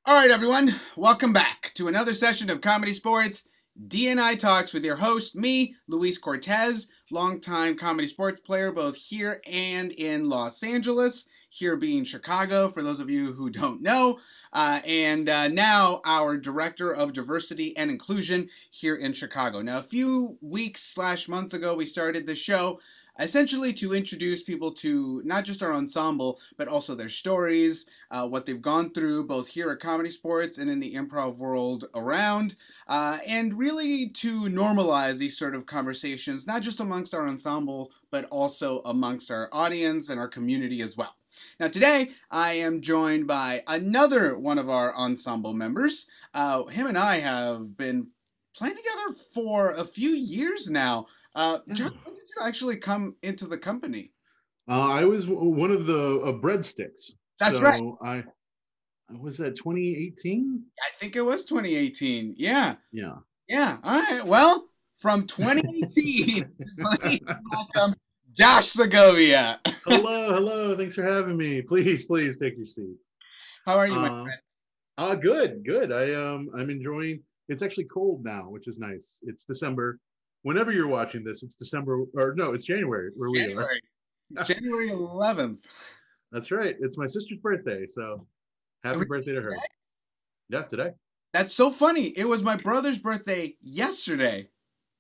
All right, everyone, welcome back to another session of Comedy Sports D&I Talks with your host, me, Luis Cortez, longtime comedy sports player both here and in Los Angeles, here being Chicago, for those of you who don't know, and now our Director of Diversity and Inclusion here in Chicago. Now, a few weeks slash months ago, we started the show essentially to introduce people to not just our ensemble, but also their stories, what they've gone through both here at Comedy Sports and in the improv world around, and really to normalize these sort of conversations, not just amongst our ensemble, but also amongst our audience and our community as well. Now, today I am joined by another one of our ensemble members. Him and I have been playing together for a few years now. Yeah. John, when did you actually come into the company? I was one of the breadsticks. That's right. So I was that 2018. I think it was 2018. Yeah. Yeah. Yeah. All right. Well, from 2018, please welcome Josh Segovia. Hello, hello. Thanks for having me. Please take your seats. How are you, my Uh, friend? good. I'm enjoying. It's actually cold now, which is nice. It's December. Whenever you're watching this, it's December, or no, it's January where we are. January. January 11th. That's right. It's my sister's birthday, so happy birthday to her. Yeah, today. That's so funny. It was my brother's birthday yesterday.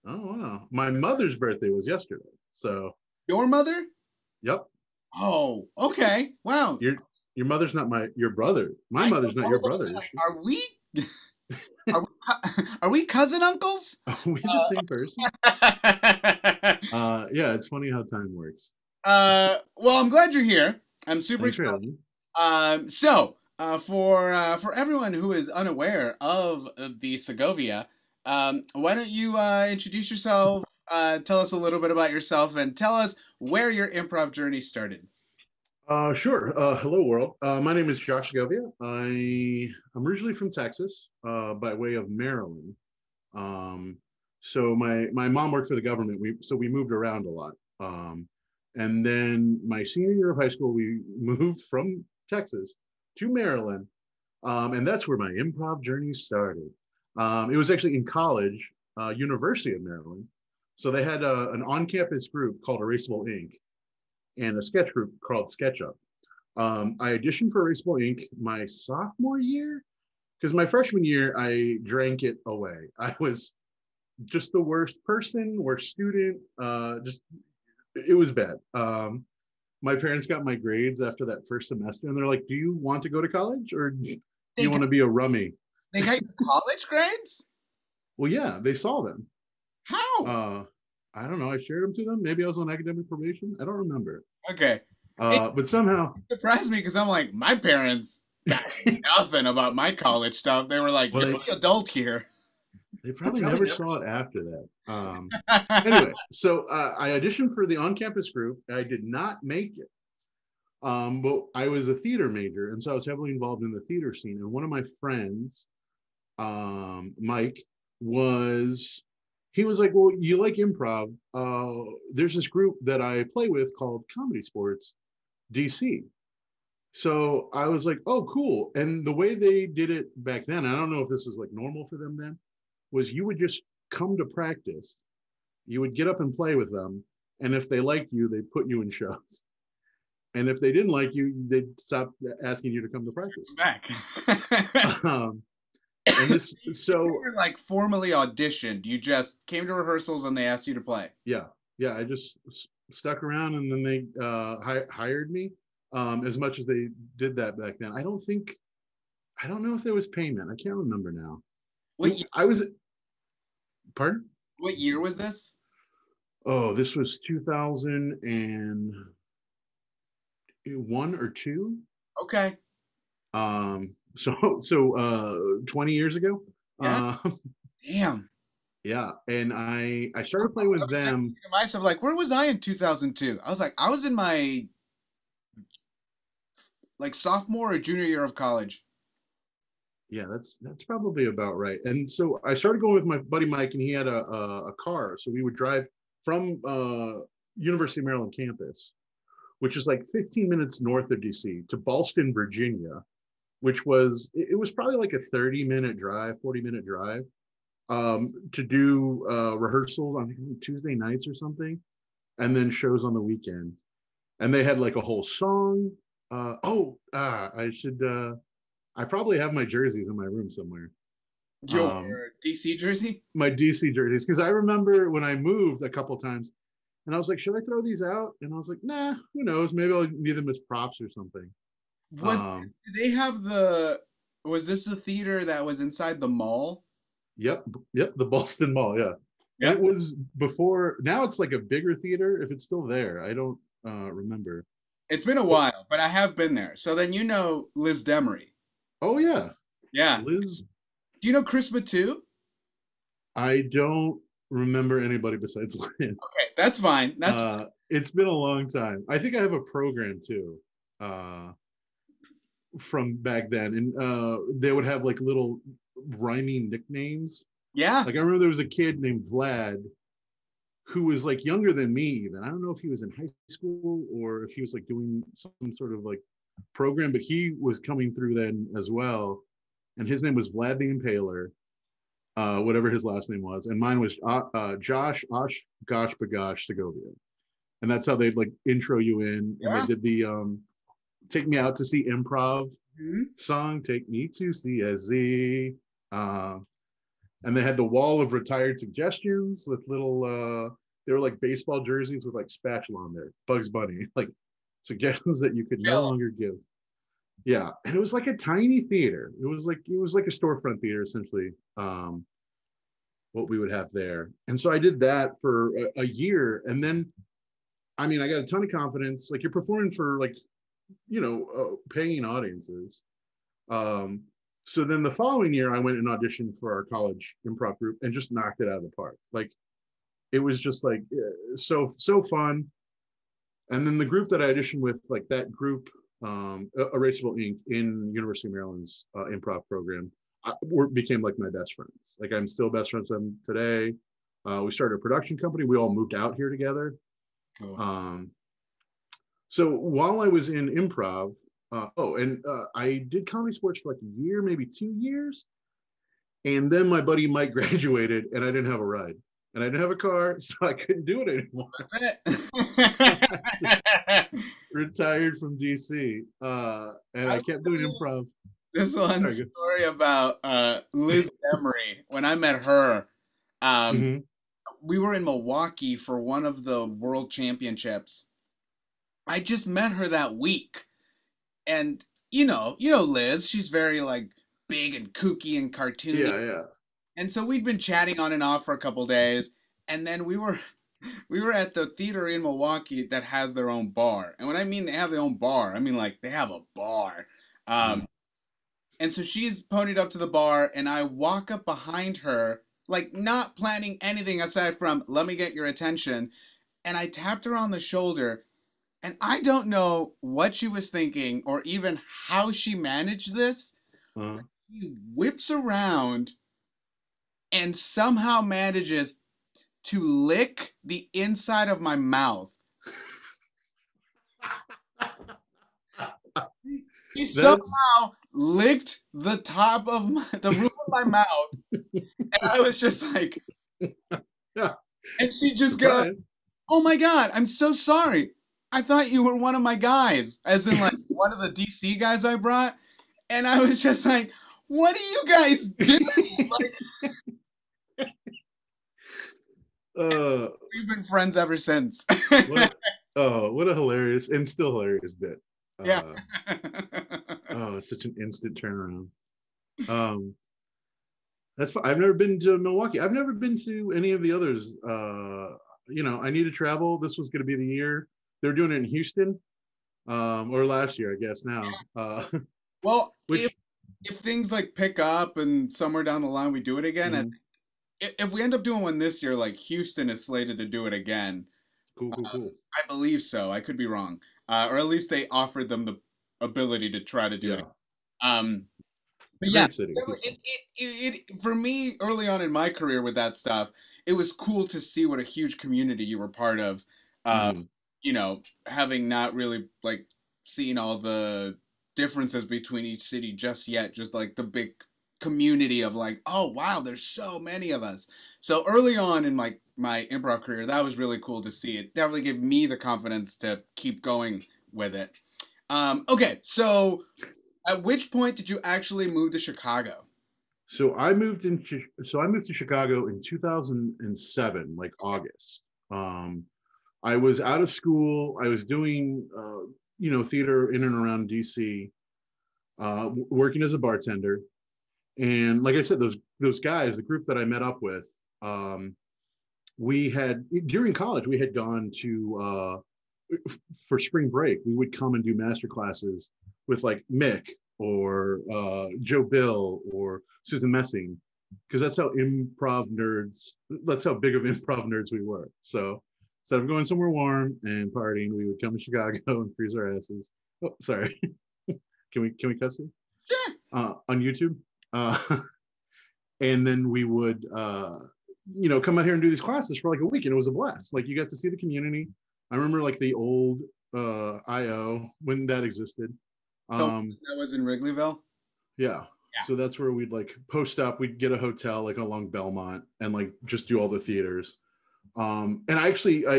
Oh wow. My mother's birthday was yesterday. So, Your mother? yep. Oh, okay. Wow. Your your mother's not your brother. My I know mother's not your both of us. brother, is she? Are we? Are we cousin uncles? Are we the same person? Yeah, it's funny how time works. Well, I'm glad you're here. I'm super Thanks for excited. having me. For everyone who is unaware of the Segovia, why don't you introduce yourself? Tell us a little bit about yourself, and tell us where your improv journey started. Sure. Hello, world. My name is Josh Segovia. I'm originally from Texas, by way of Maryland. Um, so my mom worked for the government. We moved around a lot. And then my senior year of high school, we moved from Texas to Maryland, and that's where my improv journey started. It was actually in college, University of Maryland. So they had an on-campus group called Erasable Inc. and a sketch group called SketchUp. I auditioned for Erasable Inc. my sophomore year because my freshman year I drank it away. I was just the worst person, worst student. Just it was bad. My parents got my grades after that first semester, and they're like, "Do you want to go to college, or do They you want got, to be a rummy?" they got your college grades? Well, yeah, they saw them. How? Uh, I don't know. I shared them to them. Maybe I was on academic probation. I don't remember. Okay. It But somehow, surprised me because I'm like, my parents got nothing about my college stuff. They were like, well, you're the adult here. they probably never saw it after that. Anyway, so I auditioned for the on-campus group. I did not make it. But I was a theater major, and so I was heavily involved in the theater scene. And one of my friends, Mike, was he was like, "Well, you like improv? There's this group that I play with called Comedy Sports DC." So I was like, "Oh, cool!" And the way they did it back then, I don't know if this was like normal for them then, was you would just come to practice, you would get up and play with them, and if they liked you, they put you in shows. And if they didn't like you, they'd stop asking you to come to practice. Back. Um, and this, You so were like formally auditioned. You just came to rehearsals and they asked you to play. yeah, yeah, I just stuck around, and then they hired me. As much as they did that back then, I don't know if there was payment. I can't remember now. What year, I was, pardon? what year was this? Oh, this was 2001 or two. Okay. So 20 years ago. Yeah. Uh, Damn. yeah, and I started playing with them. Myself, like, where was I in 2002? I was like, I was in my like sophomore or junior year of college. Yeah, that's probably about right. And so I started going with my buddy Mike, and he had a car, so we would drive from University of Maryland campus, which is like 15 minutes north of DC, to Ballston, Virginia, which was it was probably like a 30-minute drive, 40-minute drive, to do rehearsals on Tuesday nights or something, and then shows on the weekends. And they had like a whole song. I should. I probably have my jerseys in my room somewhere. Your Um, DC jersey? my DC jerseys, because I remember when I moved a couple times, and I was like, should I throw these out? And I was like, nah, who knows? Maybe I'll need them as props or something. Was did they have the? Was this the theater that was inside the mall? Yep, yep, the Boston Mall, yeah. And Yeah, it was before. Now it's like a bigger theater. If it's still there, I don't remember. it's been a But while, but I have been there. So then you know Liz Demery. oh yeah, Yeah. Liz. Do you know Chris Batu? I don't remember anybody besides Liz. Okay, that's fine. That's It's been a long time. I think I have a program too, uh, from back then, and they would have like little rhyming nicknames. yeah. Like I remember there was a kid named Vlad who was like younger than me even. I don't know if he was in high school or if he was like doing some sort of like program, but he was coming through then as well. And his name was Vlad the Impaler, whatever his last name was. And mine was Josh Osh Gosh Bagosh Segovia. And that's how they'd like intro you in. And they Yeah. did the Take Me Out to See Improv Mhm. song, Take Me to CSZ. And they had the wall of retired suggestions with little they were like baseball jerseys with like spatula on there, Bugs Bunny, like suggestions that you could no Chill. longer give. Yeah, and it was like a tiny theater. It was like a storefront theater essentially. What we would have there, and so I did that for a year, and then I mean I got a ton of confidence. Like you're performing for like paying audiences. Um, so then the following year, I went and auditioned for our college improv group and just knocked it out of the park. Like it was just like so fun. And then the group that I auditioned with, like that group, Erasable Inc. in University of Maryland's improv program, became like my best friends. Like I'm still best friends with them today. We started a production company. We all moved out here together. Cool. So while I was in improv, I did comedy sports for like a year, maybe 2 years. And then my buddy Mike graduated and I didn't have a ride. And I didn't have a car, so I couldn't do it anymore. That's I it. retired from DC. And I I will kept tell doing you improv. this one Sorry, story about Liz Emery. When I met her, um, mm-hmm. we were in Milwaukee for one of the world championships. I just met her that week. And you know Liz, she's very like big and kooky and cartoony. Yeah, yeah. And so we'd been chatting on and off for a couple days, and then we were at the theater in Milwaukee that has their own bar. And when I mean they have their own bar, I mean like they have a bar. Mm-hmm. And so she's ponied up to the bar, and I walk up behind her, like not planning anything aside from let me get your attention. And I tapped her on the shoulder, and I don't know what she was thinking or even how she managed this. Uh-huh. She whips around and somehow manages to lick the inside of my mouth. She That's somehow licked the top of the roof of my mouth, and I was just like, yeah, and she just goes, surprise. "Oh my God, I'm so sorry. I thought you were one of my guys," as in like one of the DC guys I brought, and I was just like, "What are you guys doing?" Like, we've been friends ever since. what? Oh, what a hilarious and still hilarious bit. Yeah. Oh, it's such an instant turnaround. Um, that's fine. I've never been to Milwaukee. I've never been to any of the others. I need to travel. This was going to be the year. They're doing it in Houston, or last year, I guess. Now, Well, which if things like pick up and somewhere down the line we do it again, mhm, if we end up doing one this year, like Houston is slated to do it again. cool, cool, cool. I believe so. I could be wrong, or at least they offered them the ability to try to do it. Yeah, Um, it's but a yeah, great city. for me early on in my career with that stuff, it was cool to see what a huge community you were part of. Mhm. Having not really like seen all the differences between each city just yet. Just like the big community of like, oh wow, there's so many of us. So early on in my improv career, that was really cool to see. It definitely gave me the confidence to keep going with it. Okay, so at which point did you actually move to Chicago? So I moved to Chicago in 2007, like August. Um, I was out of school. I was doing theater in and around DC, working as a bartender. And like I said, those guys, the group that I met up with, we had during college we had gone to for spring break. We would come and do master classes with like Mick or Joe Bill or Susan Messing, because that's how improv nerds. That's how big of improv nerds we were. So instead of going somewhere warm and partying, we would come to Chicago and freeze our asses. Oh, sorry. Can we cuss here? Sure. On YouTube? Uh, and then we would come out here and do these classes for like a week, and it was a blast. Like you got to see the community. I remember like the old IO when that existed. That was in Wrigleyville. Yeah. So that's where we'd like post up. We'd get a hotel like along Belmont and like just do all the theaters. And I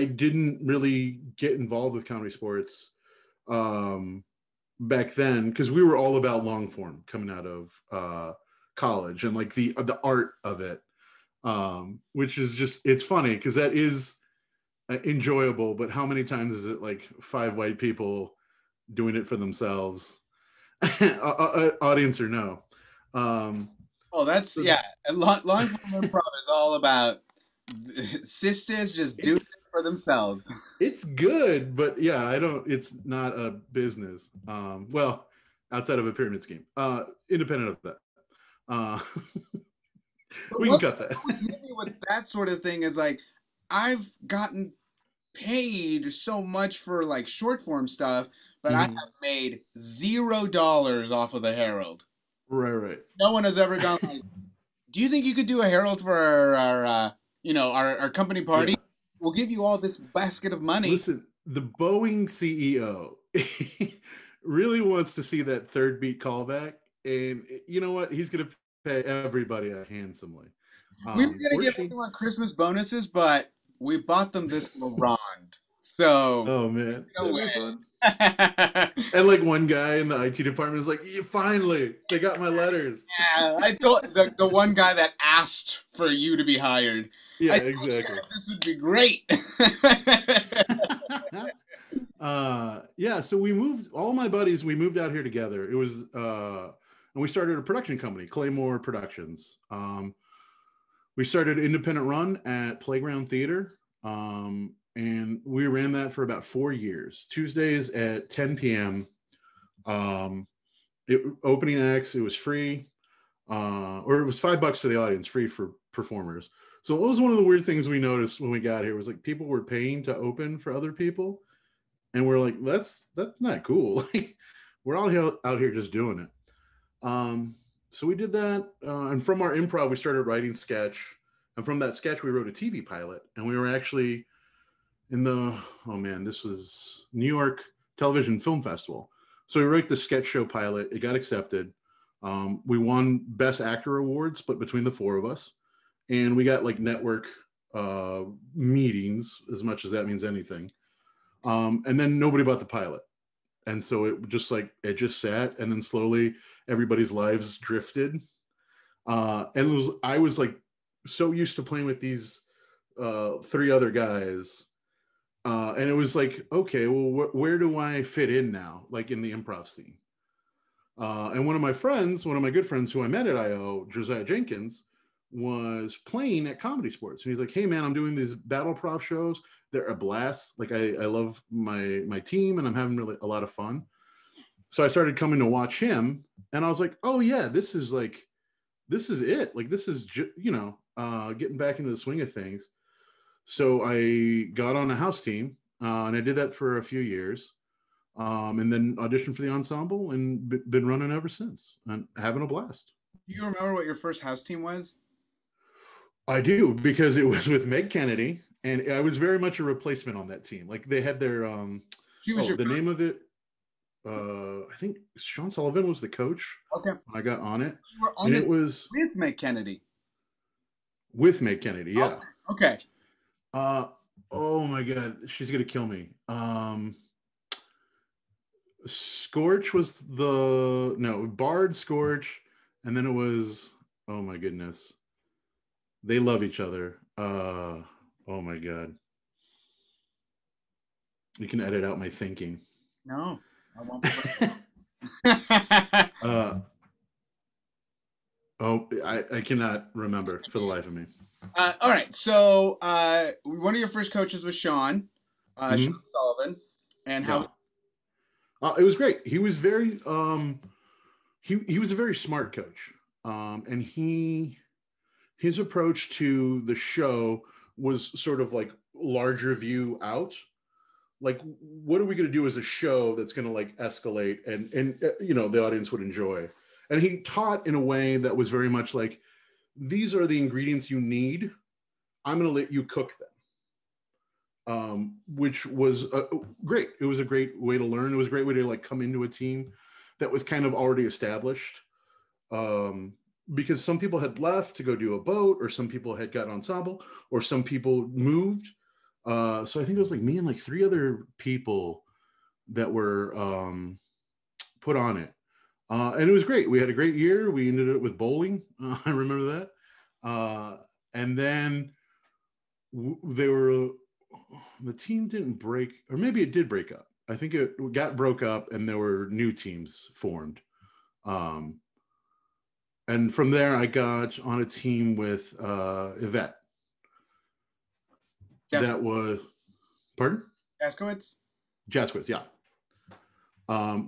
didn't really get involved with comedy sports back then because we were all about long form coming out of college and like the art of it, which is just, it's funny because that is enjoyable, but how many times is it like 5 white people doing it for themselves, audience or no? That's long form improv is all about sisters just doing it for themselves. It's good, but yeah, it's not a business. Well, outside of a pyramid scheme, independent of that. We can cut that. What hit me with that sort of thing is like I've gotten paid so much for like short form stuff, but I have made $0 off of the Herald. Right. No one has ever gone like, do you think you could do a Herald for our company party? Yeah. We'll give you all this basket of money. Listen, the Boeing CEO really wants to see that third beat callback, and you know what? He's going to pay everybody handsomely. We were going to give everyone Christmas bonuses, but we bought them this round. So, oh man, that'd be fun. And like one guy in the IT department is like, yeah, finally, they got my letters. Yeah, I told the one guy that asked for you to be hired. Yeah, exactly. This would be great. Yeah, so all my buddies, we moved out here together. It was, and we started a production company, Claymore Productions. We started an independent run at Playground Theater. And we ran that for about 4 years, Tuesdays at 10 p.m. Opening acts, it was free, or it was $5 for the audience, free for performers. So it was one of the weird things we noticed when we got here was like people were paying to open for other people. And we're like, that's not cool. We're all out here just doing it. So we did that. And from our improv, we started writing sketch. And from that sketch, we wrote a TV pilot. And we were actually this was New York Television Film Festival. So we wrote the sketch show pilot. It got accepted. We won Best Actor awards, but between the 4 of us. And we got like network meetings, as much as that means anything. And then nobody bought the pilot. And so it just sat, and then slowly everybody's lives drifted. And I was like so used to playing with these 3 other guys. And it was like, okay, well, where do I fit in now? Like in the improv scene. And one of my good friends who I met at IO, Josiah Jenkins, was playing at Comedy Sports. And he's like, hey man, I'm doing these battle prov shows. They're a blast. Like I love my team and I'm having really a lot of fun. So I started coming to watch him and I was like, oh yeah, this is it. Like this is, getting back into the swing of things. So I got on a house team and I did that for a few years and then auditioned for the ensemble and been running ever since and having a blast. Do you remember what your first house team was? I do, because it was with Meg Kennedy and I was very much a replacement on that team. Like they had their, name of it. I think Sean Sullivan was the coach Okay. when I got on it, You were on and the it was with Meg Kennedy. with Meg Kennedy. Yeah. Okay. Okay. Uh, oh my God, she's gonna kill me. Scorch was Bard, Scorch, and then it was, oh my goodness, they love each other. Oh my God, you can edit out my thinking. No, I won't. uh, oh, I cannot remember for the life of me. All right. So one of your first coaches was Sean, Sean Mm-hmm. Sullivan, and how? Yeah, it was great. He was very he was a very smart coach, and his approach to the show was sort of like larger view out. Like, what are we going to do as a show that's going to like escalate and the audience would enjoy? And he taught in a way that was very much like, these are the ingredients you need. I'm going to let you cook them, which was great. It was a great way to learn. It was a great way to like come into a team that was kind of already established. Because some people had left to go do a boat, or some people had got ensemble, or some people moved. So I think it was like me and like 3 other people that were put on it. And it was great. We had a great year. We ended it with bowling. I remember that. And then the team didn't break, or maybe it did break up. I think it broke up and there were new teams formed. And from there, I got on a team with Yvette. That was, pardon? Jaskowitz? Jaskowitz, yeah.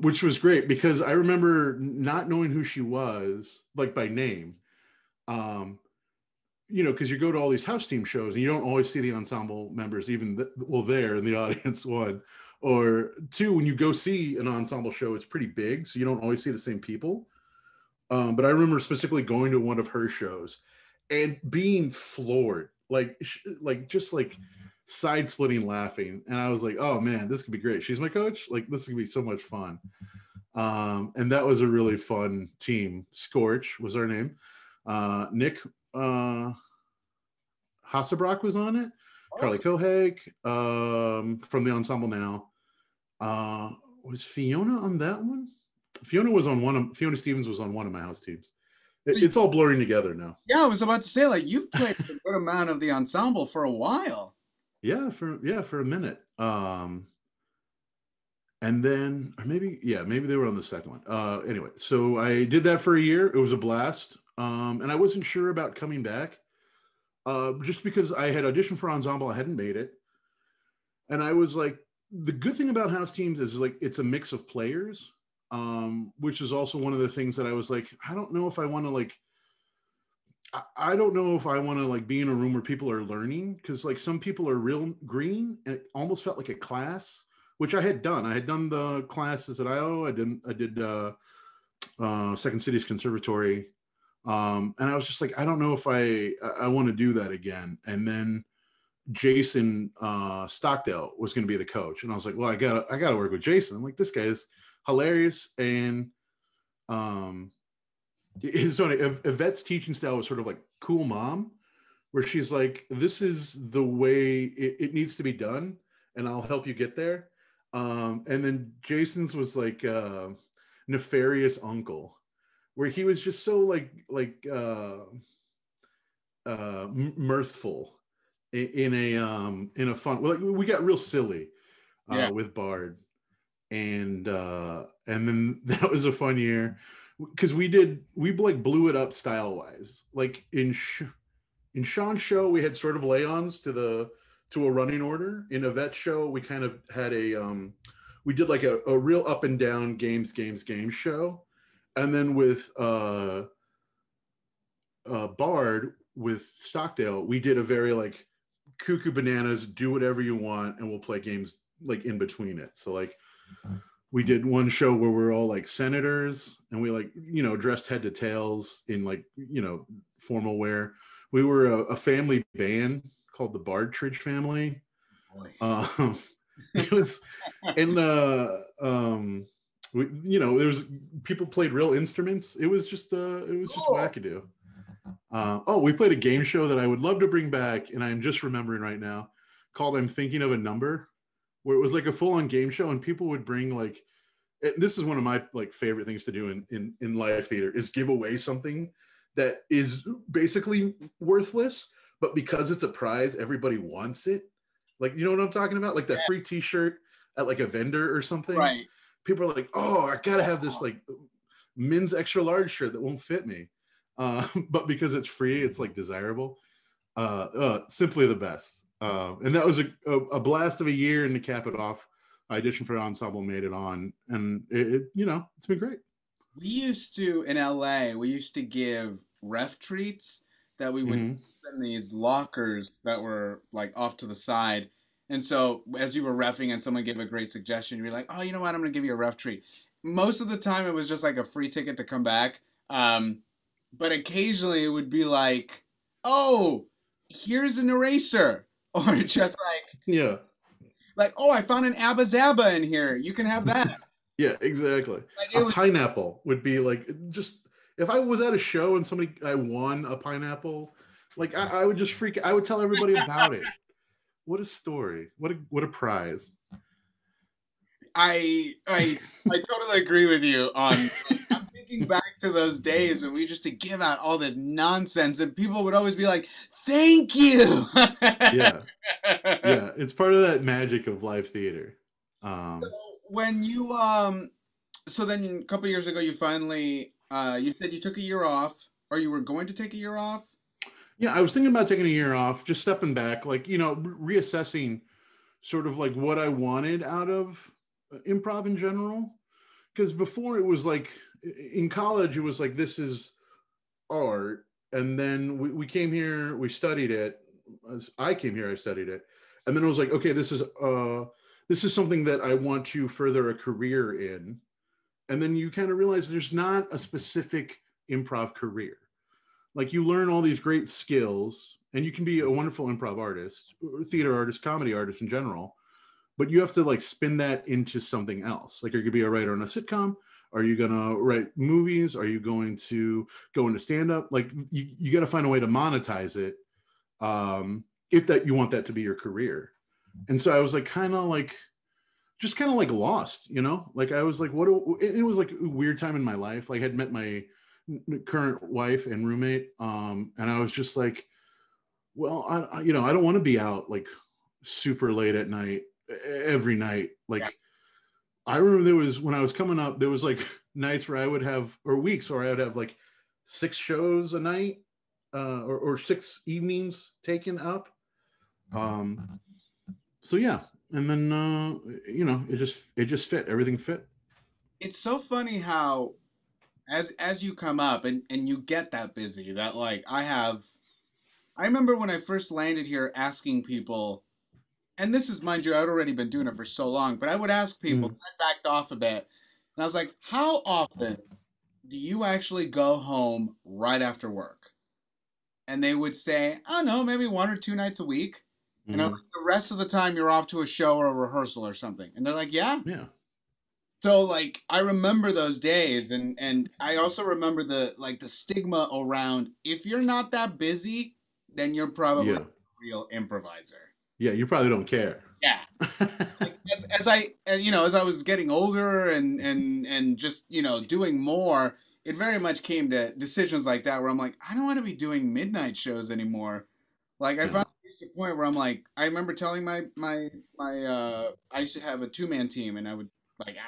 Which was great because I remember not knowing who she was, like by name. Because you go to all these house team shows and you don't always see the ensemble members, even there in the audience, 1. Or 2, when you go see an ensemble show, it's pretty big, so you don't always see the same people. But I remember specifically going to one of her shows and being floored, just side splitting laughing. And I was like, oh man, this could be great. She's my coach. Like, this could be so much fun. And that was a really fun team. Scorch was our name. Nick Hasselbrock was on it. Carly Kohag from the ensemble now. Was Fiona on that one? Fiona Stevens was on one of my house teams. It's all blurring together now. Yeah, I was about to say, like, you've played a good amount of the ensemble for a while. Yeah, for a minute. And then, or maybe they were on the second one. Anyway, so I did that for a year. It was a blast. And I wasn't sure about coming back, just because I had auditioned for ensemble. I hadn't made it. And I was like, the good thing about house teams is like, it's a mix of players, which is also one of the things that I was like, I don't know if I want to like, I don't know if I want to like be in a room where people are learning, because like some people are real green and it almost felt like a class, which I had done. I had done the classes at IO. I did Second City's Conservatory. And I was just like, I don't know if I want to do that again. And then Jason Stockdale was going to be the coach. And I was like, well, I gotta work with Jason. I'm like, this guy is hilarious. And Yvette's teaching style was sort of like cool mom, where she's like, this is the way it needs to be done, and I'll help you get there. And then Jason's was like nefarious uncle, where he was just so mirthful in a fun. Well, we got real silly with Bard, and then that was a fun year because we like blew it up style wise. Like in Sean's show, we had sort of lay-ons to a running order. In Yvette's show, we kind of had we did like a real up and down games show. And then with Bard, with Stockdale, we did a very like cuckoo bananas, do whatever you want, and we'll play games like in between it. So like we did one show where we're all like senators and we like, dressed head to tails in like, formal wear. We were a family band called the Bardtridge Family. It was in there was people played real instruments. It was just wackadoo. We played a game show that I would love to bring back, and I'm just remembering right now, called "I'm Thinking of a Number," where it was like a full-on game show, and people would bring like. This is one of my like favorite things to do in live theater is give away something that is basically worthless, but because it's a prize, everybody wants it. Like, you know what I'm talking about? Like that free T-shirt at like a vendor or something. Right. People are like, "Oh, I gotta have this like men's extra large shirt that won't fit me," but because it's free, it's like desirable. Simply the best. And that was a blast of a year. And to cap it off, I auditioned for Ensemble, made it on, and it's been great. We used to, in LA, we used to give ref treats that we would put in these lockers that were like off to the side. And so as you were refing and someone gave a great suggestion, you're like, oh, you know what? I'm going to give you a ref treat. Most of the time it was just like a free ticket to come back. But occasionally it would be like, oh, here's an eraser. Or just yeah. Like, oh, I found an Abba Zaba in here. You can have that. Yeah, exactly. Like pineapple would be like, just if I was at a show and I won a pineapple, like I would just freak. I would tell everybody about it. What a story! What a prize! I totally agree with you on. I'm thinking back to those days when we used to give out all this nonsense, and people would always be like, "Thank you." Yeah, it's part of that magic of live theater. So when you so then a couple years ago, you finally you said you took a year off, or you were going to take a year off. Yeah, I was thinking about taking a year off, just stepping back, like reassessing, sort of like what I wanted out of improv in general. Because before it was like in college, it was like this is art, and then we came here, we studied it. I came here, I studied it, and then it was like, okay, this is something that I want to further a career in. And then you kind of realize there's not a specific improv career. Like you learn all these great skills, and you can be a wonderful improv artist, or theater artist, comedy artist in general, but you have to like spin that into something else. Like, are you gonna be a writer on a sitcom? Are you gonna write movies? Are you going to go into stand-up? Like you got to find a way to monetize it, if that you want that to be your career. And so I was like kind of like lost, like I was like, it was like a weird time in my life. Like I'd met my current wife and roommate, and I was just like, well, I don't want to be out like super late at night every night. Like yeah. I remember when I was coming up, there was like nights where I would have, or weeks where I would have like 6 shows a night, or 6 evenings taken up. So yeah. And then, it just fit. Everything fit. It's so funny how, as you come up and you get that busy, that like I remember when I first landed here asking people, and this is, mind you, I'd already been doing it for so long, but I would ask people, I backed off a bit, and I was like, how often do you actually go home right after work? And they would say, I don't know, maybe 1 or 2 nights a week. And I'm like, the rest of the time you're off to a show or a rehearsal or something. And they're like, yeah. So like I remember those days, and I also remember the stigma around, if you're not that busy, then you're probably a real improviser. Yeah, you probably don't care. Yeah. Like, as I was getting older and just, doing more, it very much came to decisions like that where I'm like, I don't want to be doing midnight shows anymore. Like I found a point where I'm like, I remember telling my I used to have a 2-man team, and I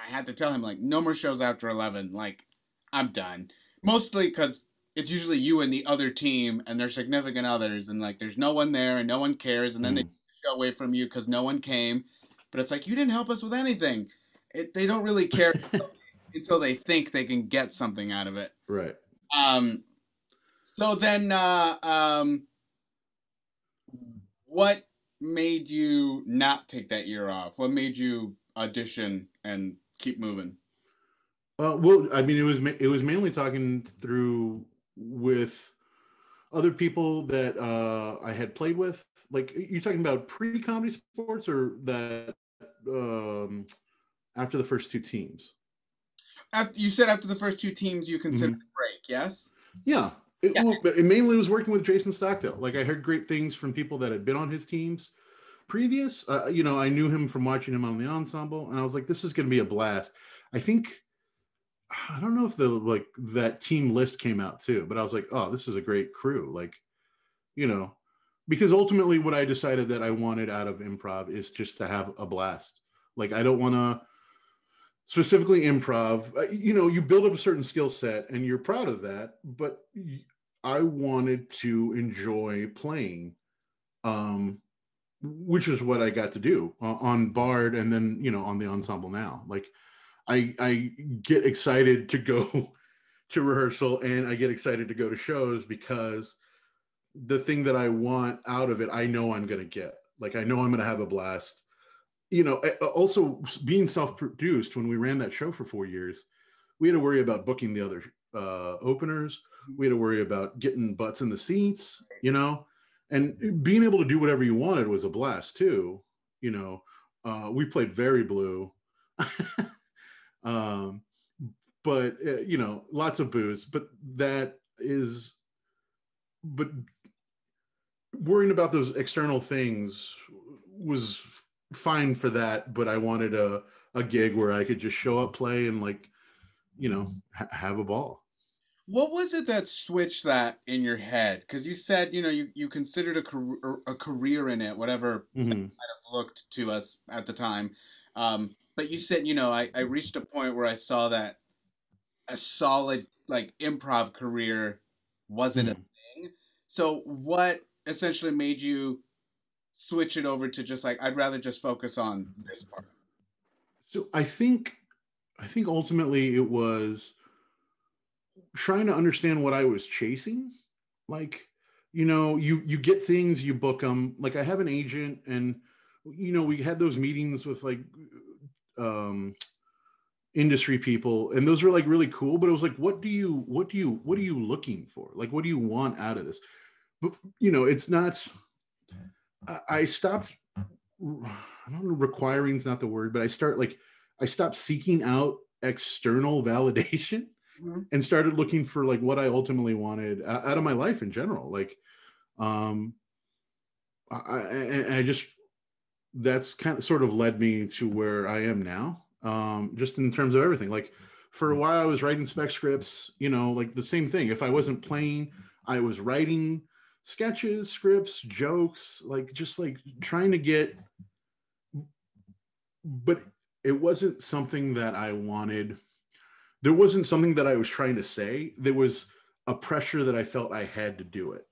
had to tell him like, no more shows after 11. Like, I'm done. Mostly because it's usually you and the other team and their significant others, and like there's no one there and no one cares, and then they go away from you because no one came. But it's like, you didn't help us with anything. They don't really care until they think they can get something out of it. Right. So then, what made you not take that year off? What made you audition and keep moving? Well, I mean, it was mainly talking through with other people that I had played with. Like, you're talking about pre-comedy sports, or that after the first 2 teams? You said after the first two teams, you considered Mhm. a break. Yes. Yeah. Yeah. It mainly was working with Jason Stockdale. Like I heard great things from people that had been on his teams previous. I knew him from watching him on the ensemble, and I was like, this is going to be a blast. I think I don't know if the like that team list came out too, but I was like, oh, this is a great crew. Like, you know, because ultimately what I decided that I wanted out of improv is just to have a blast. Like I don't want to specifically improv. You build up a certain skill set and you're proud of that, but I wanted to enjoy playing, um, which is what I got to do on Bard and then on the ensemble now. Like I get excited to go to rehearsal and I get excited to go to shows because the thing that I want out of it, I know I'm going to get. Like I know I'm going to have a blast. Also being self-produced, when we ran that show for 4 years, we had to worry about booking the other openers. We had to worry about getting butts in the seats, and being able to do whatever you wanted was a blast too. We played Very Blue, um, but lots of booze. But but worrying about those external things was fine for that, but I wanted a gig where I could just show up, play, and have a ball. What was it that switched that in your head? Because you said, you considered a career in it, whatever that Mm-hmm. might have looked to us at the time. But you said, I reached a point where I saw that a solid like improv career wasn't a Mm-hmm. thing. So what essentially made you switch it over to just like, I'd rather just focus on this part? So I think ultimately it was trying to understand what I was chasing. Like, you get things, you book them. Like I have an agent, and we had those meetings with like um industry people, and those were like really cool, but it was like, what are you looking for? Like what do you want out of this? But it's not. I stopped. I don't know. Requiring is not the word, but I stopped seeking out external validation Mhm. and started looking for like what I ultimately wanted out of my life in general. Like, um, I just that's kind of sort of led me to where I am now. Just in terms of everything. Like for a while, I was writing spec scripts. Like the same thing. If I wasn't playing, I was writing sketches, scripts, jokes, like just like trying to get. But it wasn't something that I wanted. There wasn't something that I was trying to say. There was a pressure that I felt I had to do it.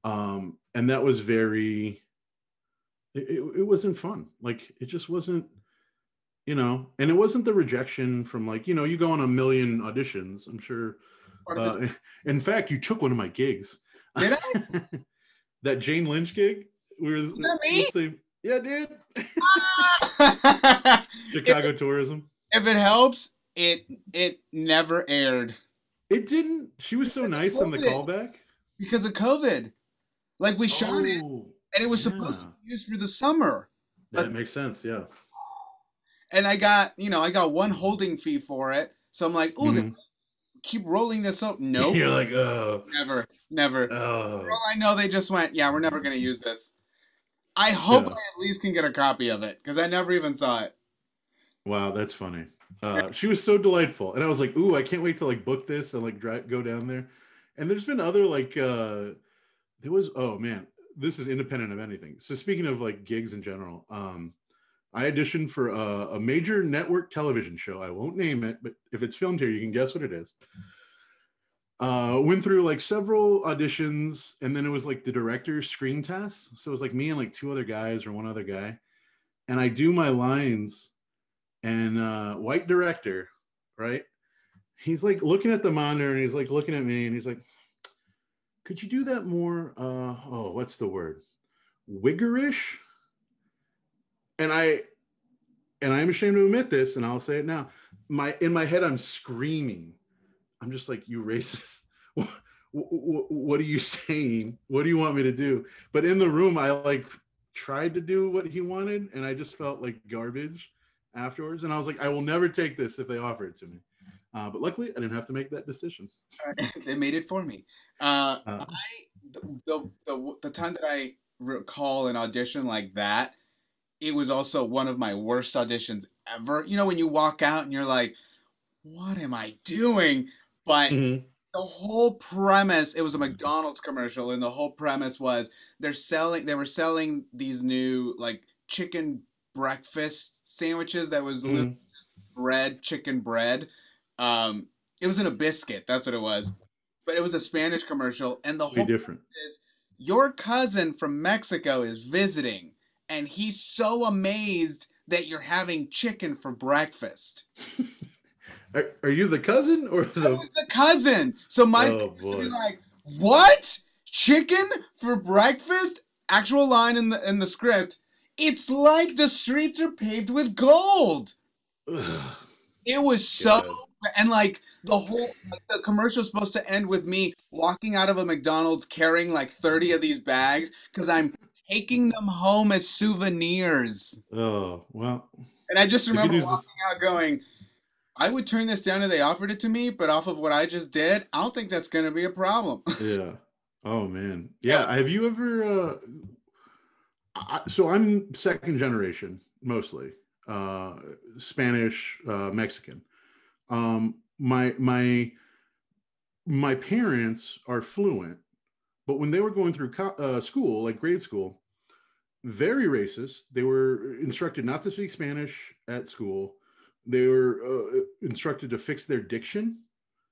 And that was it wasn't fun. Like it just wasn't, and it wasn't the rejection from like, you go on a million auditions, I'm sure. Part of the Uh, in fact, you took one of my gigs. did I? That Jane Lynch gig. Was that me? Let's see. Yeah, dude. if Chicago tourism. if it helps, it never aired It didn't. She was so nice on the COVID. callback. Because of COVID. Like we shot it, Oh, and it was supposed to yeah. be used for the summer, but That makes sense. Yeah. and I got one holding fee for it. So I'm like, oh, they Hmm. keep rolling this up. Nope, You're like, oh, never, never. For oh, all I know, they just went, yeah, we're never gonna use this. I hope yeah. I at least can get a copy of it because I never even saw it. Wow, that's funny. She was so delightful, and I was like, ooh, I can't wait to like book this and like go down there. And there's been other like, there was, oh man, this is independent of anything. So speaking of like gigs in general, I auditioned for a major network television show. I won't name it, but if it's filmed here, you can guess what it is. Went through like several auditions, and then it was like the director's screen test. So it was like me and like two other guys or one other guy, and I do my lines, and white director, right? He's like looking at the monitor, and he's like looking at me, and he's like, "Could you do that more? What's the word? Wiggerish?" And I'm ashamed to admit this, and I'll say it now. In my head, I'm screaming. I'm just like, you racist. What are you saying? What do you want me to do? But in the room, I like tried to do what he wanted, and I just felt like garbage. afterwards, and I was like, I will never take this if they offer it to me. But luckily, I didn't have to make that decision. They made it for me. Uh, The time that I recall an audition like that, it was also one of my worst auditions ever. You know, when you walk out and you're like, what am I doing? But mhm. the whole premise, it was a McDonald's commercial, and the whole premise was they were selling these new like chicken breakfast sandwiches that was literally Mhm. bread, chicken bread. Um, it was in a biscuit, that's what it was. But it was a Spanish commercial, and the Way whole different. is your cousin from Mexico is visiting, and he's so amazed that you're having chicken for breakfast. Are you the cousin or I the? was the cousin. So my thing Oh was to be boy. like, what? Chicken for breakfast? Actual line in the script. It's like the streets are paved with gold. Ugh, It was so, God. and like the commercial's supposed to end with me walking out of a McDonald's carrying like 30 of these bags because I'm taking them home as souvenirs. Oh well. And I just The good remember news is, walking out going, I would turn this down if they offered it to me, but off of what I just did, I don't think that's going to be a problem. yeah. Oh man. Yeah. Yeah. Have you ever? So I'm second generation, mostly uh, Spanish, Mexican. My parents are fluent, but when they were going through school, like grade school, very racist. They were instructed not to speak Spanish at school. They were instructed to fix their diction,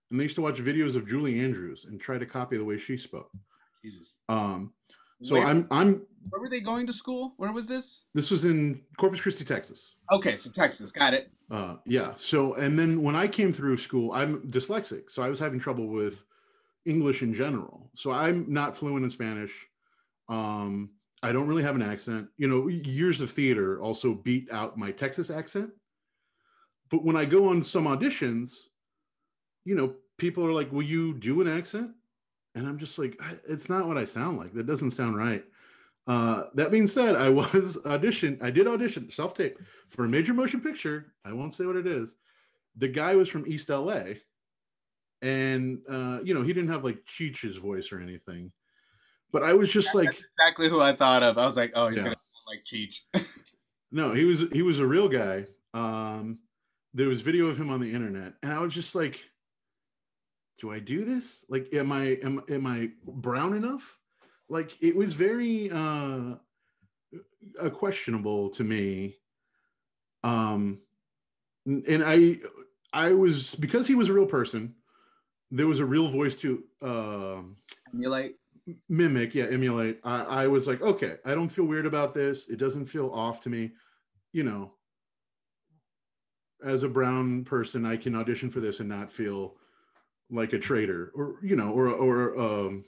and they used to watch videos of Julie Andrews and try to copy the way she spoke. Jesus. Um, so Where I'm. where were they going to school? Where was this? This was in Corpus Christi, Texas. Okay, so Texas. Got it. Yeah. So, and then when I came through school, I'm dyslexic, so I was having trouble with English in general. So I'm not fluent in Spanish. Um, I don't really have an accent. You know, years of theater also beat out my Texas accent. But when I go on some auditions, you know, people are like, "Will you do an accent?" And I'm just like, "It's not what I sound like. That doesn't sound right." That being said, I did audition self tape for a major motion picture. I won't say what it is. The guy was from East LA, and you know, he didn't have like Cheech's voice or anything. But I was just like, Exactly who I thought of. I was like, oh, he's yeah, gonna sound like Cheech. no, he was a real guy. There was video of him on the internet, and I was just like, do I do this? Like, am I brown enough? Like, it was very questionable to me. Um, and I was, because he was a real person, there was a real voice to Emulate. mimic, yeah, emulate. I was like, okay, I don't feel weird about this. It doesn't feel off to me. You know, as a brown person, I can audition for this and not feel like a traitor, or you know, or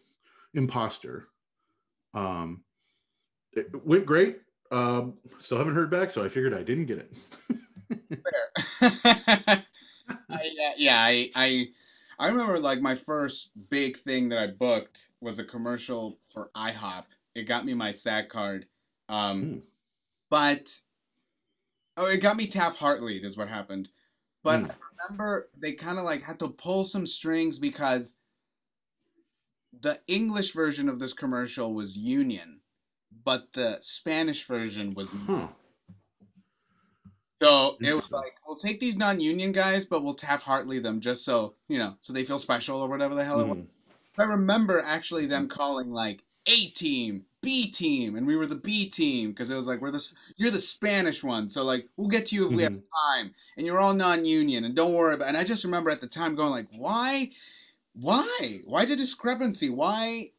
imposter. Um, it went great. Still haven't heard back, so I figured I didn't get it. Fair. I remember like my first big thing that I booked was a commercial for IHOP. It got me my SAG card. Um, Mm, but oh, it got me Taft-Hartley is what happened. But mm, I remember they kind of like had to pull some strings because the English version of this commercial was union, but the Spanish version was not. huh. So it was Interesting. like, we'll take these non-union guys, but we'll Taft-Hartley them just so, you know, so they feel special or whatever the hell it was. Mm, I remember actually them calling like A team, B team, and we were the B team because it was like you're the Spanish one, so like we'll get to you if we have mm, time, and you're all non-union, and don't worry about. And I just remember at the time going like, why the discrepancy? Why?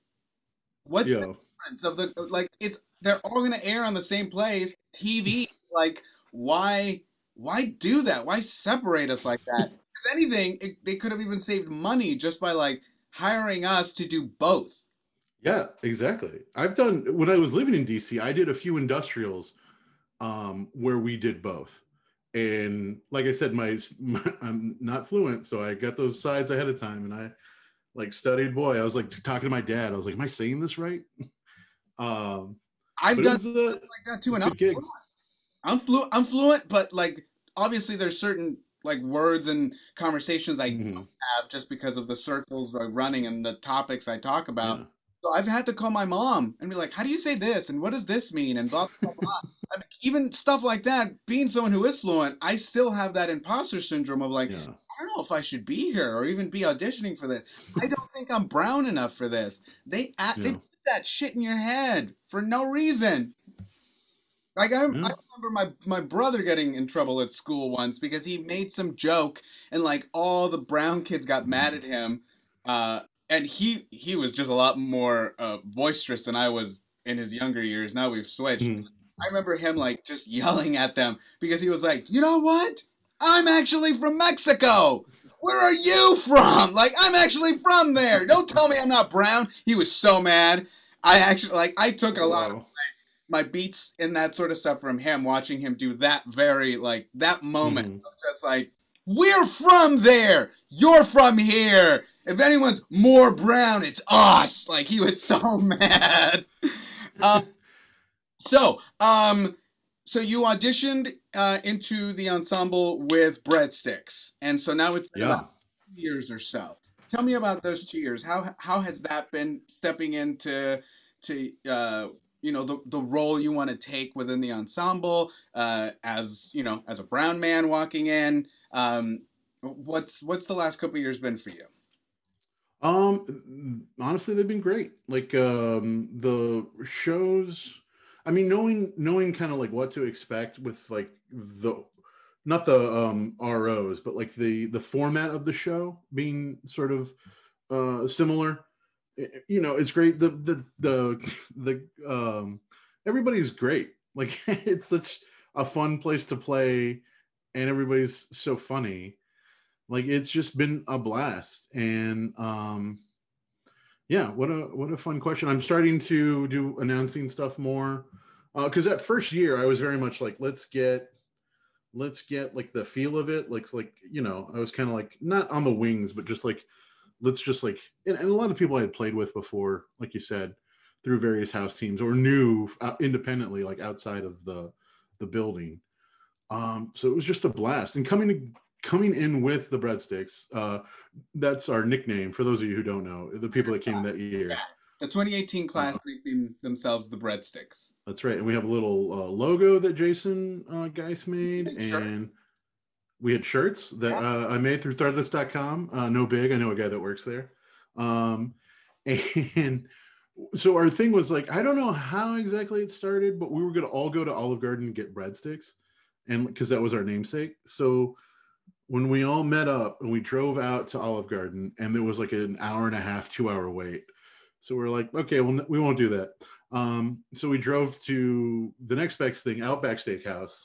What's the yeah. difference of the like? It's they're all gonna air on the same place, TV. Like why? Why do that? Why separate us like that? If anything, they could have even saved money just by like hiring us to do both. Yeah, exactly. I've done, when I was living in DC, I did a few industrials where we did both. And like I said, I'm not fluent, so I got those sides ahead of time, and I like studied. Boy, I was like talking to my dad. I was like, "Am I saying this right?" I've But it done was a like that too, and good gig. I'm fluent, but like obviously there's certain like words and conversations I don't Hmm. have just because of the circles I'm running and the topics I talk about. Yeah. So I've had to call my mom and be like, "How do you say this? And what does this mean?" And blah blah blah. I mean, even stuff like that. Being someone who is fluent, I still have that imposter syndrome of like, Yeah. I don't know if I should be here or even be auditioning for this. I don't think I'm brown enough for this. They Yeah. put that shit in your head for no reason. Like I Yeah. remember my brother getting in trouble at school once because he made some joke and like all the brown kids got mad at him, uh, and he was just a lot more boisterous than I was in his younger years. Now we've switched. Mhm. I remember him like just yelling at them because he was like, you know what? I'm actually from Mexico. Where are you from? Like I'm actually from there. Don't tell me I'm not brown. He was so mad. I actually like I took a lot Wow. my beats and that sort of stuff from him, watching him do that very like that moment Hmm. of just like we're from there, you're from here. If anyone's more brown, it's us. Like he was so mad. Uh, so, so you auditioned into the ensemble with Breadsticks, and so now it's been about Yeah. 2 years or so. Tell me about those 2 years. How has that been stepping into to the role you want to take within the ensemble as as a brown man walking in? What's the last couple of years been for you? Honestly, they've been great. Like the shows, I mean, knowing kind of like what to expect with like the not the ROs, but like the format of the show being sort of similar. It's great. The everybody's great. Like it's such a fun place to play, and everybody's so funny. Like it's just been a blast. And yeah, what a fun question. I'm starting to do announcing stuff more because that first year I was very much like let's get like the feel of it. I was kind of like not on the wings, but just like let's just like and a lot of people I had played with before, like you said, through various house teams or knew independently, like outside of the building. So it was just a blast. And coming in with the breadsticks, that's our nickname for those of you who don't know, the people that came that Yeah, year. the 2018 Uh, class nicknamed themselves the Breadsticks. that's right. And we have a little logo that Jason Geis made, Make sure. and we had shirts that I made through threadless.com. No big. I know a guy that works there. Um, and so our thing was like, I don't know how exactly it started, but we were going to all go to Olive Garden and get breadsticks. And because that was our namesake. So when we all met up and we drove out to Olive Garden, and there was like an hour and a half, 2 hour wait. So we're like, okay, well, we won't do that. So we drove to the next best thing, Outback Steakhouse,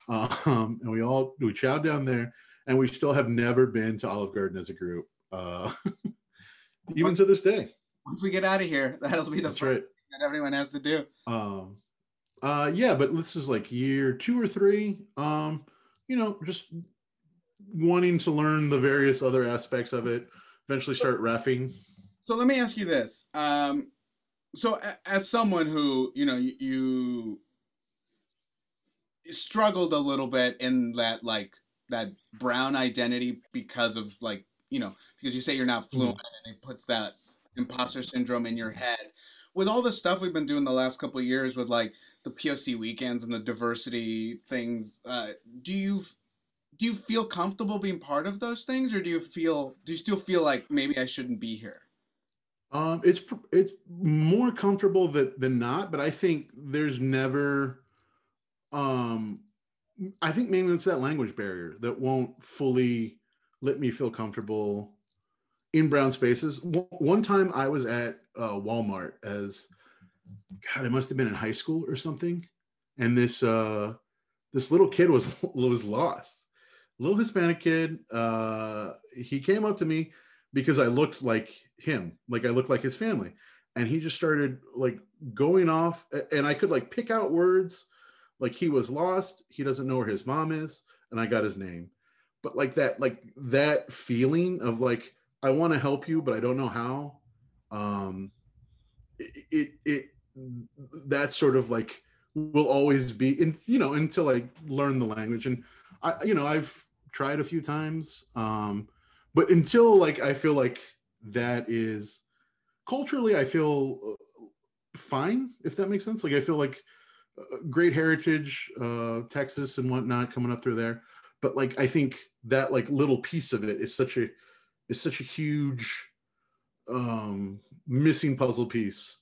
and we chowed down there, and we still have never been to Olive Garden as a group, even Once, to this day. once we get out of here, that'll be the That's first right. thing that everyone has to do. Um, yeah, but this is like year 2 or 3. Just wanting to learn the various other aspects of it. Eventually, start refing. So let me ask you this. So as someone who, you struggled a little bit in that like that brown identity because of like, because you say you're not fluent Mhm. and it puts that imposter syndrome in your head. With all the stuff we've been doing the last couple of years with like the POC weekends and the diversity things, do you do you feel comfortable being part of those things, or do you still feel like maybe I shouldn't be here? It's more comfortable than not, but I think there's never. Um, I think mainly it's that language barrier that won't fully let me feel comfortable in brown spaces. One time I was at Walmart as God, I must have been in high school or something, and this little kid was lost. Little Hispanic kid. He came up to me because I looked like him, like I looked like his family, and he just started like going off, and I could like pick out words, like he was lost. He doesn't know where his mom is, and I got his name. But like that feeling of like I want to help you, but I don't know how. Um, it that's sort of like will always be in until I learn the language. And I've tried a few times, but until like I feel like that is culturally, I feel fine, if that makes sense. Like I feel like great heritage, Texas and whatnot coming up through there. But like I think that like little piece of it is such a huge missing puzzle piece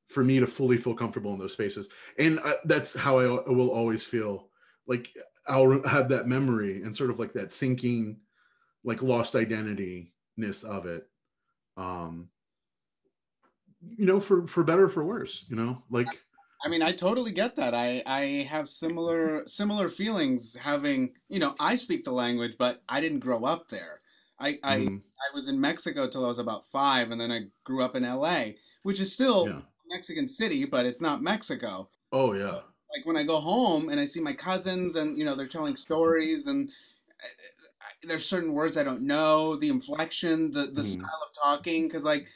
for me to fully feel comfortable in those spaces. And that's how I will always feel like I'll have that memory and sort of like that sinking, like lost identity-ness of it. Um, for better or for worse, like, I mean, I totally get that. I have similar feelings having, I speak the language, but I didn't grow up there. mm, I was in Mexico till I was about 5, and then I grew up in LA, which is still yeah. a Mexican city, but it's not Mexico. Oh yeah. Like when I go home and I see my cousins and, they're telling stories and there's certain words I don't know, the inflection, the Mm, style of talking, because like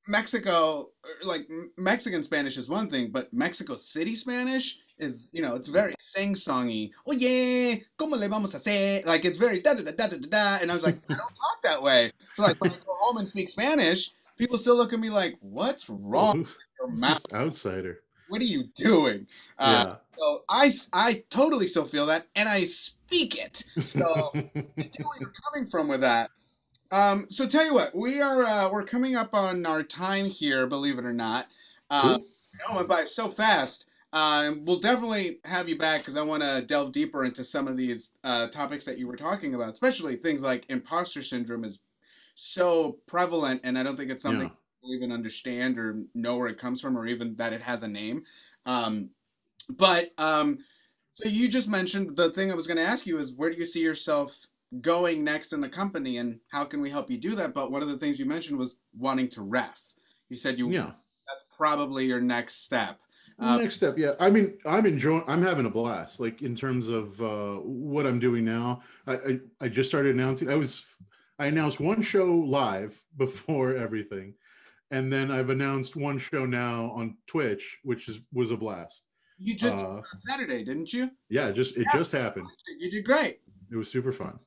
Mexico, like Mexican Spanish is one thing, but Mexico City Spanish is, it's very sing-songy. Oye, ¿cómo le vamos a hacer? Like it's very da da da da da da. And I was like, I don't talk that way. So like when I go home and speak Spanish, people still look at me like, what's oh, wrong with your who's mouth? this outsider? What are you doing? Yeah. So I totally still feel that, and I speak it. So I get where you're coming from with that. So tell you what, we're coming up on our time here, believe it or not. Cool. It went by so fast. We'll definitely have you back because I want to delve deeper into some of these topics that you were talking about, especially things like imposter syndrome is so prevalent, and I don't think it's something Yeah. people even understand or know where it comes from, or even that it has a name. Um, but so you just mentioned the thing I was going to ask you is where do you see yourself going next in the company, and how can we help you do that? But one of the things you mentioned was wanting to ref. You said Yeah. that's probably your next step. Um, Next step, yeah. I mean, I'm having a blast. Like in terms of what I'm doing now. I just started announcing. I announced one show live before everything, and then I've announced one show now on Twitch, which was a blast. you just did Uh, it on Saturday, didn't you? yeah, it just happened. You did great. It was super fun.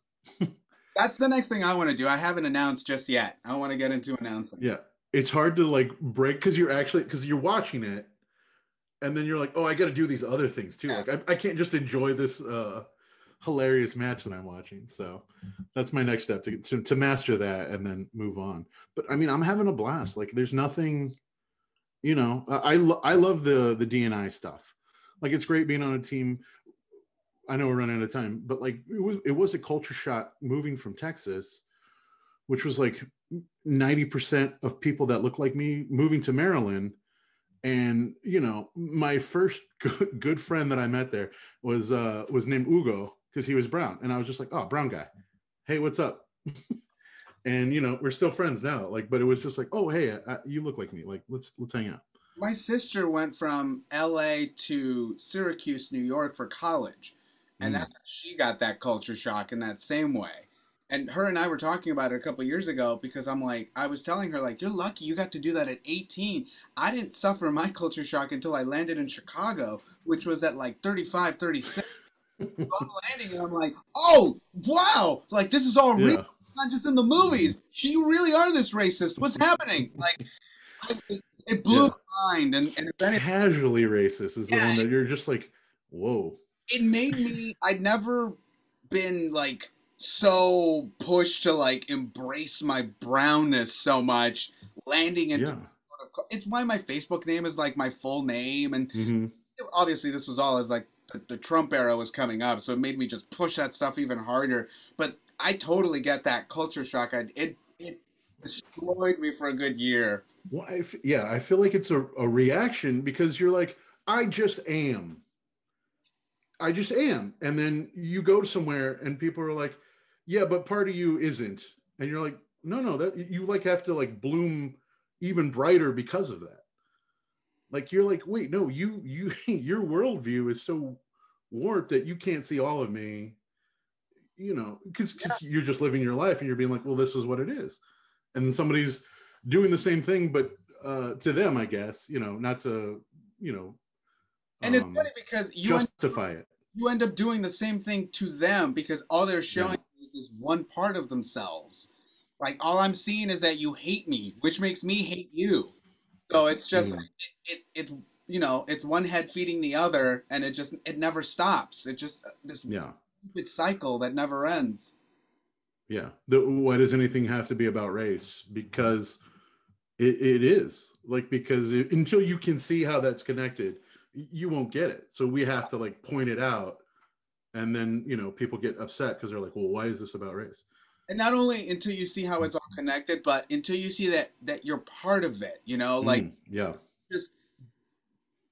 That's the next thing I want to do. I haven't announced just yet. I want to get into announcing. Yeah, it's hard to like break because you're watching it, and then you're like, oh, I got to do these other things too. Yeah. Like I can't just enjoy this hilarious match that I'm watching. So that's my next step to master that and then move on. But I mean, I'm having a blast. Like there's nothing, I love the DNI stuff. Like it's great being on a team. I know we're running out of time, but like it was a culture shock moving from Texas, which was like 90% of people that look like me moving to Maryland. And my first good friend that I met there was named Ugo because he was brown, and I was just like, oh, brown guy, hey, what's up? And we're still friends now, like, but it was just like, oh, hey, you look like me, like let's hang out. My sister went from LA to Syracuse, New York for college. And Mm, that's how she got that culture shock in that same way. And her and I were talking about it a couple years ago because I'm like, I was telling her, like, you're lucky you got to do that at 18. I didn't suffer my culture shock until I landed in Chicago, which was at like 35, 36. So I'm landing and I'm like, oh, wow. Like, this is all real, yeah, not just in the movies. You really are this racist. What's happening? Like, it blew yeah. my mind. And if anything, Casually racist is the yeah, one that you're just like, whoa. it made me, I'd never been like so pushed to like embrace my brownness so much, landing into Yeah. sort of, it's why my Facebook name is like my full name. And Hmm. obviously this was all as like the Trump era was coming up, so it made me just push that stuff even harder. But I totally get that culture shock. It destroyed me for a good year. Well, yeah, I feel like it's a reaction because you're like, I just am. I just am. And then you go somewhere and people are like, yeah, but part of you isn't. And you're like, no, that you like have to like bloom even brighter because of that. Like you're like, wait, no, you your worldview is so warped that you can't see all of me, because you're just living your life and you're being like, well, this is what it is. And then somebody's doing the same thing, but to them, I guess, not to, And it's funny because justify it. you end up doing the same thing to them because all they're Yeah. showing is this one part of themselves. Like all I'm seeing is that you hate me, which makes me hate you. So it's just Mhm. it's it's one head feeding the other, and it never stops. It just this Yeah. stupid cycle that never ends. Yeah. Why does anything have to be about race? Because it is like, because until you can see how that's connected, you won't get it. So we have to like point it out, and then people get upset because they're like, well, why is this about race? And not only until you see how it's all connected, but until you see that you're part of it. Like Yeah. just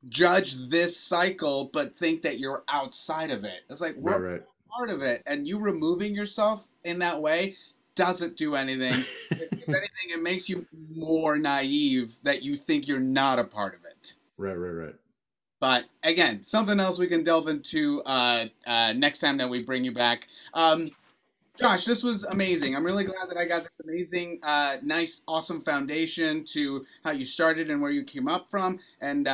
judge this cycle, but think that you're outside of it. It's like Right. we're Right. part of it, and you removing yourself in that way doesn't do anything. If anything, it makes you more naive that you think you're not a part of it. Right. Right. Right. But again, something else we can delve into next time that we bring you back. Josh, this was amazing. I'm really glad that I got this amazing, nice, awesome foundation to how you started and where you came up from. And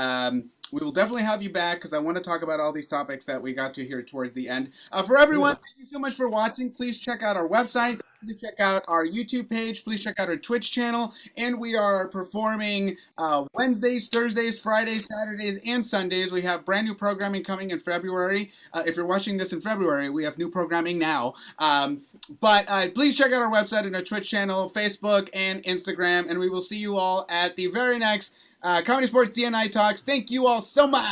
we will definitely have you back because I want to talk about all these topics that we got to here towards the end. For everyone, Yeah. thank you so much for watching. Please check out our website. Please check out our YouTube page. Please check out our Twitch channel. And we are performing Wednesdays, Thursdays, Fridays, Saturdays, and Sundays. We have brand new programming coming in February. If you're watching this in February, we have new programming now. But please check out our website and our Twitch channel, Facebook, and Instagram. And we will see you all at the very next Comedy Sports DNI Talks. Thank you all so much.